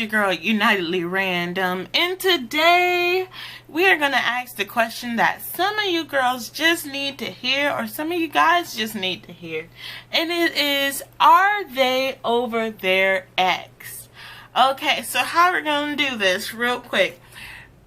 your girl, Unitedly Random, and today we are going to ask the question that some of you girls just need to hear, or some of you guys just need to hear, and it is, are they over their ex? Okay, so how we're going to do this real quick.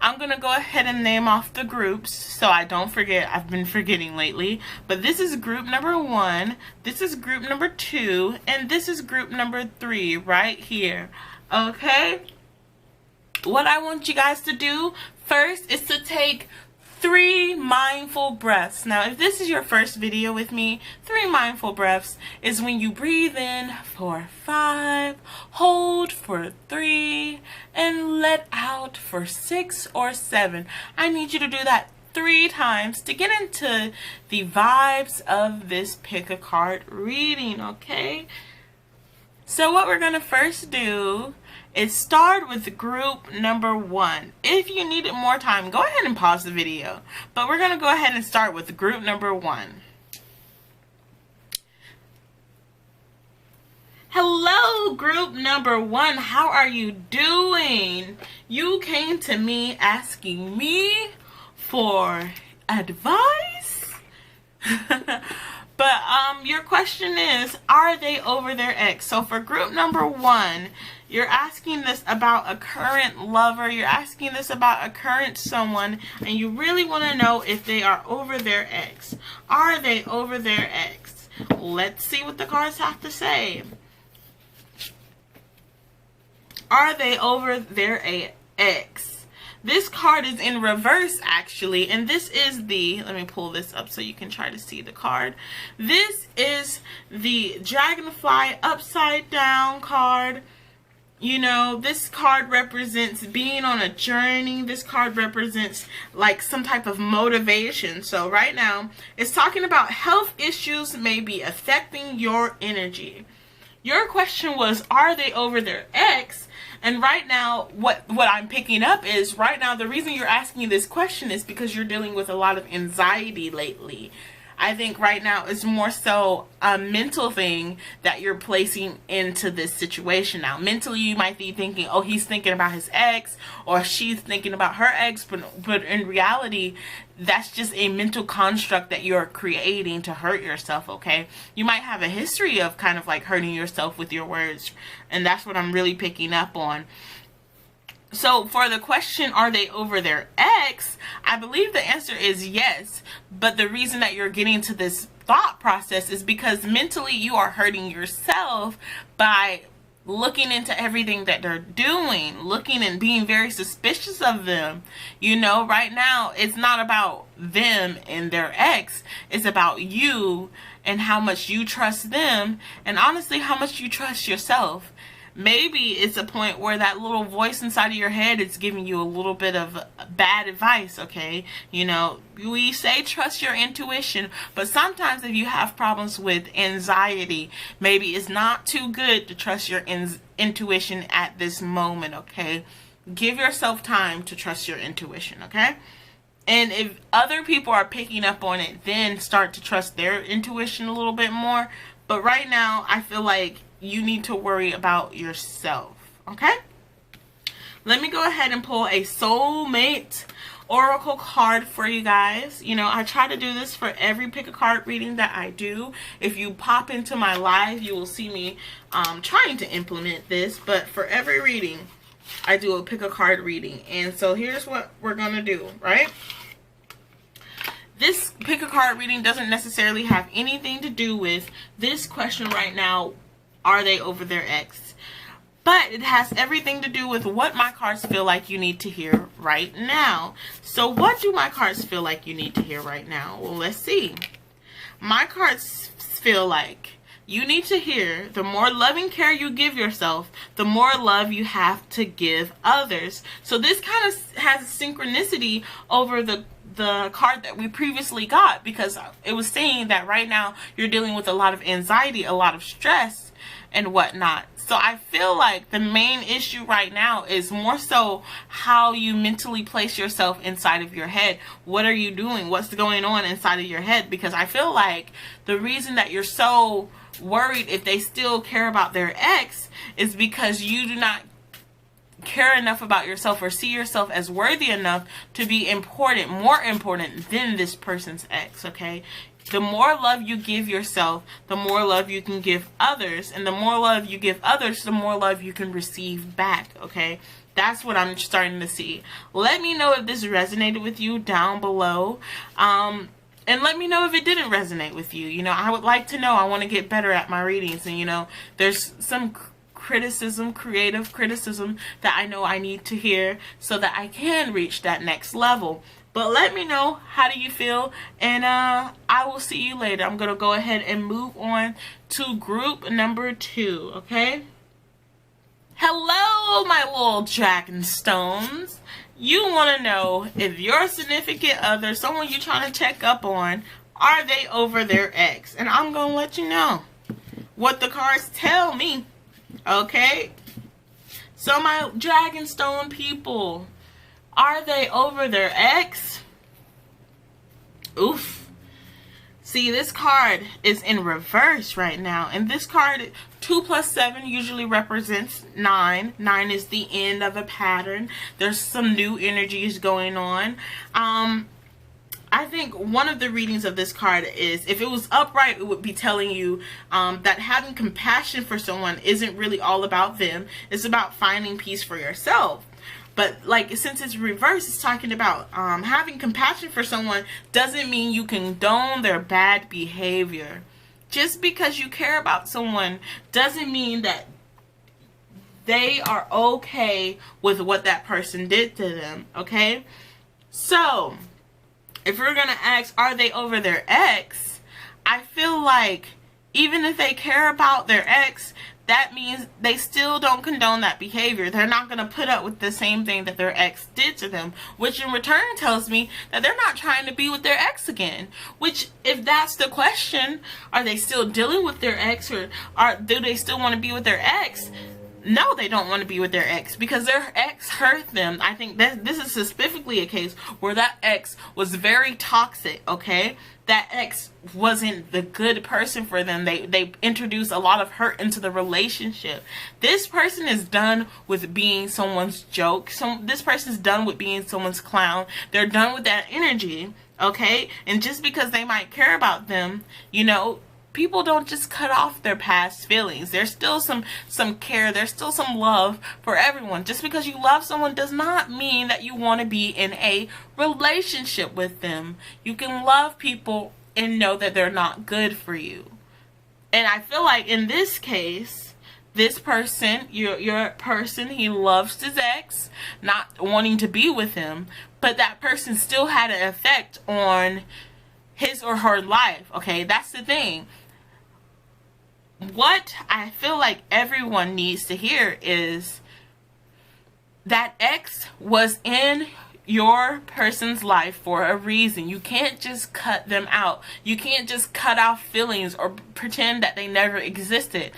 I'm going to go ahead and name off the groups so I don't forget. I've been forgetting lately. But this is group number 1, this is group number 2, and this is group number 3 right here. Okay? What I want you guys to do first is to take 3 mindful breaths. Now, if this is your first video with me, 3 mindful breaths is when you breathe in for 5, hold for 3, and let out for 6 or 7. I need you to do that 3 times to get into the vibes of this pick a card reading, okay? So what we're going to first do is start with group number 1. If you needed more time, go ahead and pause the video. But we're going to go ahead and start with group number 1. Hello, group number 1. How are you doing? You came to me asking me for advice? But your question is, are they over their ex? So for group number 1, you're asking this about a current lover, you're asking this about a current someone, and you really want to know if they are over their ex. Are they over their ex? Let's see what the cards have to say. Are they over their ex? This card is in reverse, actually, and this is the, let me pull this up so you can try to see the card. This is the dragonfly upside down card. You know, this card represents being on a journey. This card represents like some type of motivation. So right now, it's talking about health issues may be affecting your energy. Your question was, are they over their ex? And right now, what I'm picking up is, right now, the reason you're asking this question is because you're dealing with a lot of anxiety lately. I think right now it's more so a mental thing that you're placing into this situation. Now, mentally, you might be thinking, oh, he's thinking about his ex, or she's thinking about her ex, but in reality, that's just a mental construct that you're creating to hurt yourself, okay? You might have a history of kind of like hurting yourself with your words, and that's what I'm really picking up on. So for the question, are they over their ex? I believe the answer is yes. But the reason that you're getting to this thought process is because mentally you are hurting yourself by looking into everything that they're doing, looking and being very suspicious of them. You know, right now it's not about them and their ex. It's about you and how much you trust them, and honestly how much you trust yourself. Maybe it's a point where that little voice inside of your head is giving you a little bit of bad advice, okay? You know, we say trust your intuition, but sometimes if you have problems with anxiety, maybe it's not too good to trust your intuition at this moment, okay? Give yourself time to trust your intuition, okay? And if other people are picking up on it, then start to trust their intuition a little bit more. But right now, I feel like you need to worry about yourself, okay? Let me go ahead and pull a soulmate oracle card for you guys. You know, I try to do this for every pick a card reading that I do. If you pop into my live, you will see me trying to implement this, but for every reading, I do a pick a card reading. And so here's what we're gonna do, right? This pick a card reading doesn't necessarily have anything to do with this question right now, are they over their ex? But it has everything to do with what my cards feel like you need to hear right now. So what do my cards feel like you need to hear right now? Well, let's see. My cards feel like you need to hear, the more loving care you give yourself, the more love you have to give others. So this kind of has synchronicity over the card that we previously got, because it was saying that right now you're dealing with a lot of anxiety, a lot of stress and whatnot. So I feel like the main issue right now is more so how you mentally place yourself inside of your head. What are you doing? What's going on inside of your head? Because I feel like the reason that you're so worried if they still care about their ex is because you do not care enough about yourself or see yourself as worthy enough to be important, more important than this person's ex, okay? The more love you give yourself, the more love you can give others. And the more love you give others, the more love you can receive back, okay? That's what I'm starting to see. Let me know if this resonated with you down below. And let me know if it didn't resonate with you. You know, I would like to know. I want to get better at my readings. And, you know, there's some criticism, creative criticism that I know I need to hear so that I can reach that next level. But let me know, how do you feel? And I will see you later. I'm going to go ahead and move on to group number 2, okay? Hello, my little dragonstones. You want to know if your significant other, someone you're trying to check up on, are they over their ex? And I'm going to let you know what the cards tell me, okay? So my dragonstone people, are they over their ex? Oof. See, this card is in reverse right now. And this card, 2 plus 7 usually represents 9. 9 is the end of a pattern. There's some new energies going on. I think one of the readings of this card is, if it was upright, it would be telling you that having compassion for someone isn't really all about them. It's about finding peace for yourself. But like, since it's reversed, it's talking about having compassion for someone doesn't mean you condone their bad behavior. Just because you care about someone doesn't mean that they are okay with what that person did to them, okay? So, if we're going to ask, are they over their ex? I feel like even if they care about their ex, that means they still don't condone that behavior. They're not going to put up with the same thing that their ex did to them, which in return tells me that they're not trying to be with their ex again. Which, if that's the question, are they still dealing with their ex, or do they still want to be with their ex? No, they don't want to be with their ex because their ex hurt them. I think that this is specifically a case where that ex was very toxic, okay? That ex wasn't the good person for them. They introduced a lot of hurt into the relationship. This person is done with being someone's joke. This person's done with being someone's clown. They're done with that energy, okay? And just because they might care about them, you know, people don't just cut off their past feelings. There's still some care. There's still some love for everyone. Just because you love someone does not mean that you want to be in a relationship with them. You can love people and know that they're not good for you. And I feel like in this case, this person, your person, he loves his ex, not wanting to be with him, but that person still had an effect on his or her life, okay? That's the thing. What I feel like everyone needs to hear is that ex was in your person's life for a reason. You can't just cut them out. You can't just cut off feelings or pretend that they never existed.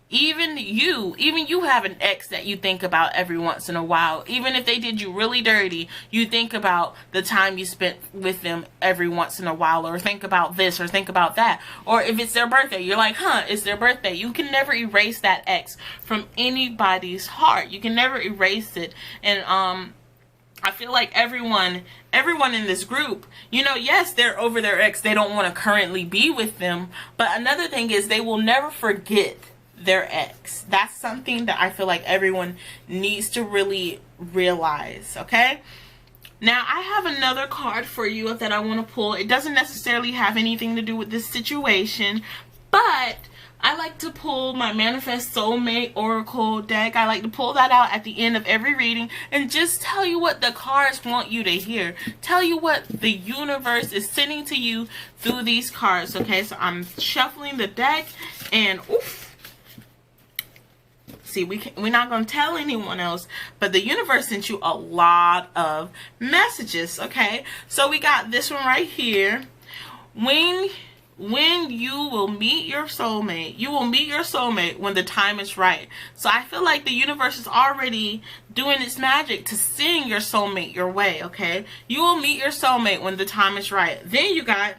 Even you have an ex that you think about every once in a while. Even if they did you really dirty, you think about the time you spent with them every once in a while, or think about this or think about that. Or if it's their birthday, you're like, it's their birthday. You can never erase that ex from anybody's heart. You can never erase it. And I feel like everyone in this group, you know, yes, they're over their ex. They don't want to currently be with them. But another thing is, they will never forget their ex. That's something that I feel like everyone needs to really realize, okay? Now, I have another card for you that I want to pull. It doesn't necessarily have anything to do with this situation, but I like to pull my Manifest Soulmate Oracle deck. I like to pull that out at the end of every reading and just tell you what the cards want you to hear. Tell you what the universe is sending to you through these cards, okay? So I'm shuffling the deck, and oof. See, we're not going to tell anyone else, but the universe sent you a lot of messages, okay? So we got this one right here. When you will meet your soulmate, you will meet your soulmate when the time is right. So I feel like the universe is already doing its magic to send your soulmate your way, okay? You will meet your soulmate when the time is right. Then you got,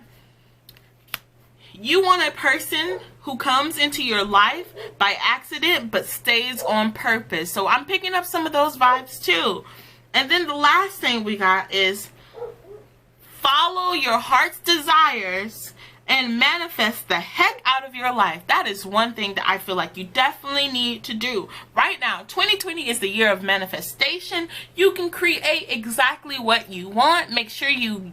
You want a person who comes into your life by accident but stays on purpose. So I'm picking up some of those vibes too. And then the last thing we got is follow your heart's desires and manifest the heck out of your life. That is one thing that I feel like you definitely need to do. Right now, 2020 is the year of manifestation. You can create exactly what you want. Make sure you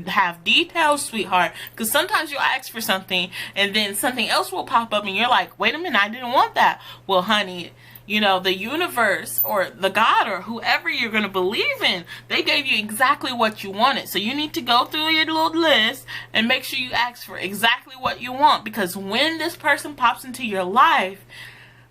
have details, sweetheart. Because sometimes you ask for something and then something else will pop up and you're like, wait a minute, I didn't want that. Well, honey, the universe or the God or whoever you're going to believe in, they gave you exactly what you wanted. So you need to go through your little list and make sure you ask for exactly what you want. Because when this person pops into your life,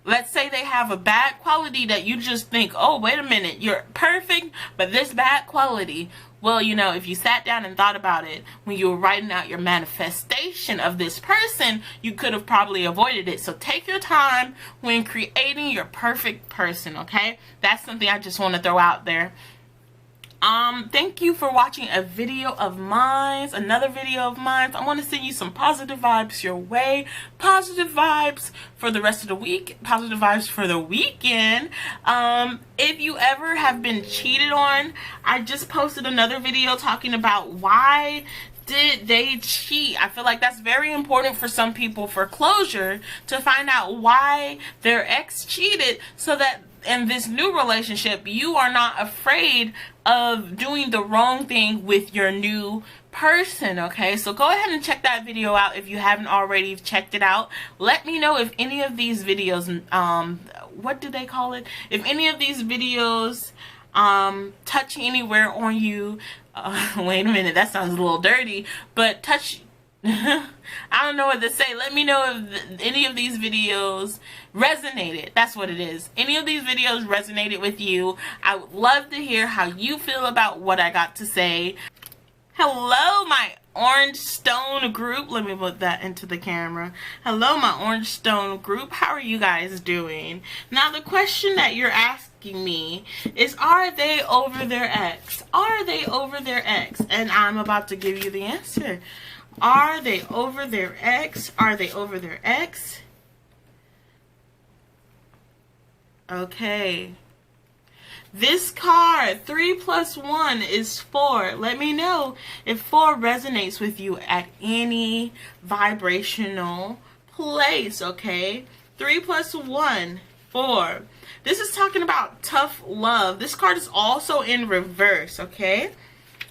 let's say they have a bad quality that you just think, oh, wait a minute, you're perfect, but this bad quality. Well, if you sat down and thought about it when you were writing out your manifestation of this person, you could have probably avoided it. So take your time when creating your perfect person, okay? That's something I just want to throw out there. Thank you for watching a video of mine, another video of mine. I want to send you some positive vibes your way, positive vibes for the rest of the week, positive vibes for the weekend. If you ever have been cheated on, I just posted another video talking about why did they cheat. I feel like that's very important for some people for closure, to find out why their ex cheated, so that in this new relationship you are not afraid of doing the wrong thing with your new person. Okay, so go ahead and check that video out if you haven't already checked it out. Let me know if any of these videos, what do they call it, if any of these videos touch anywhere on you. Wait a minute, that sounds a little dirty, but touch I don't know what to say. Let me know if any of these videos resonated. That's what it is. Any of these videos resonated with you. I would love to hear how you feel about what I got to say. Hello, my Orange Stone group. Let me put that into the camera. Hello, my Orange Stone group. How are you guys doing? Now, the question that you're asking me is, are they over their ex? Are they over their ex? And I'm about to give you the answer. Are they over their ex? Are they over their ex? Okay. This card, 3 + 1 is 4. Let me know if 4 resonates with you at any vibrational place, okay? 3 + 1, 4. This is talking about tough love. This card is also in reverse, okay?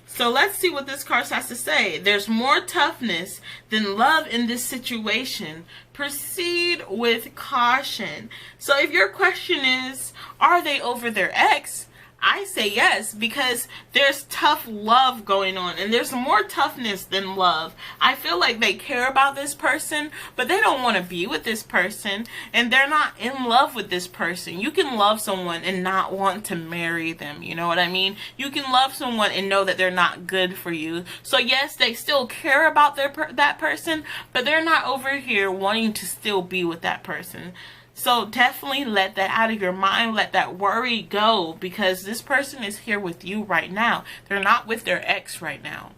So let's see what this card has to say. There's more toughness than love in this situation. Proceed with caution. So if your question is, are they over their ex? I say yes, because there's tough love going on, and there's more toughness than love. I feel like they care about this person, but they don't want to be with this person, and they're not in love with this person. You can love someone and not want to marry them, you know what I mean? You can love someone and know that they're not good for you. So yes, they still care about that person, but they're not over here wanting to still be with that person. So definitely let that out of your mind. Let that worry go, because this person is here with you right now. They're not with their ex right now.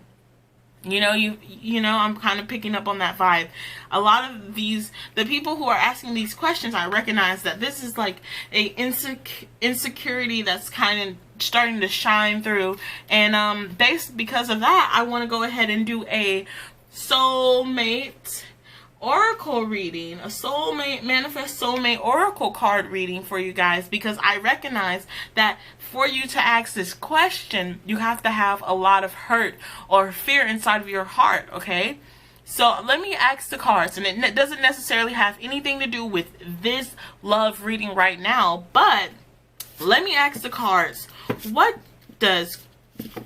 You know, I'm kind of picking up on that vibe. A lot of the people who are asking these questions, I recognize that this is like a insecurity that's kind of starting to shine through. And because of that, I want to go ahead and do a soulmate oracle reading, a soulmate, manifest soulmate oracle card reading for you guys, because I recognize that for you to ask this question, you have to have a lot of hurt or fear inside of your heart, okay? So let me ask the cards, and it doesn't necessarily have anything to do with this love reading right now, but let me ask the cards, what does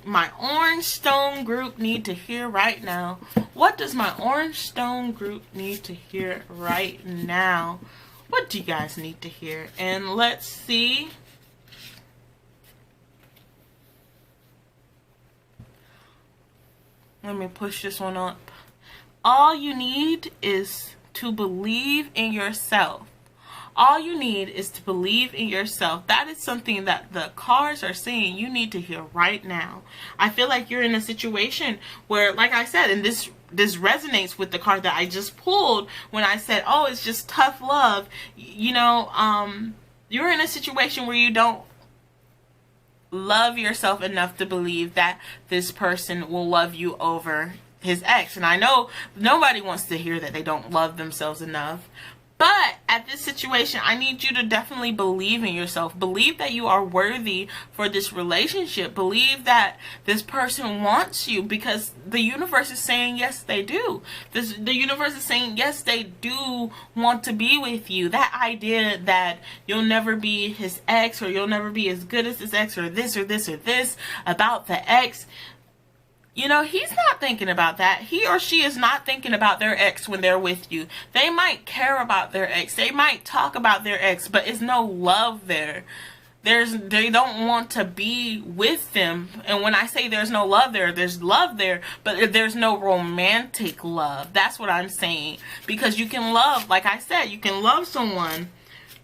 my Orange Stone group need to hear right now? What does my Orange Stone group need to hear right now? What do you guys need to hear? And let's see. Let me push this one up. All you need is to believe in yourself. All you need is to believe in yourself. That is something that the cards are saying you need to hear right now. I feel like you're in a situation where, like I said, in this this resonates with the card that I just pulled when I said, oh, it's just tough love. You know, you're in a situation where you don't love yourself enough to believe that this person will love you over his ex. And I know nobody wants to hear that they don't love themselves enough. But at this situation, I need you to definitely believe in yourself. Believe that you are worthy for this relationship. Believe that this person wants you, because the universe is saying yes, they do. The universe is saying yes, they do want to be with you. That idea that you'll never be his ex, or you'll never be as good as his ex, or this or this or this about the ex. You know, he's not thinking about that. He or she is not thinking about their ex when they're with you. They might care about their ex. They might talk about their ex, but it's no love there. They don't want to be with them. And when I say there's no love there, there's love there, but there's no romantic love. That's what I'm saying. Because you can love, like I said, you can love someone,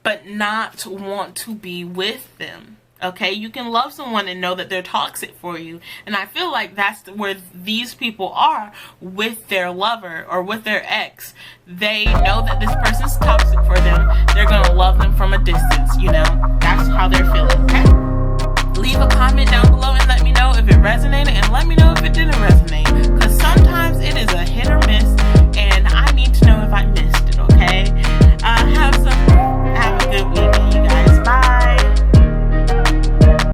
but not want to be with them. Okay, you can love someone and know that they're toxic for you. And I feel like that's where these people are with their lover or with their ex. They know that this person's toxic for them. They're going to love them from a distance, you know. That's how they're feeling, okay? Leave a comment down below and let me know if it resonated, and let me know if it didn't resonate.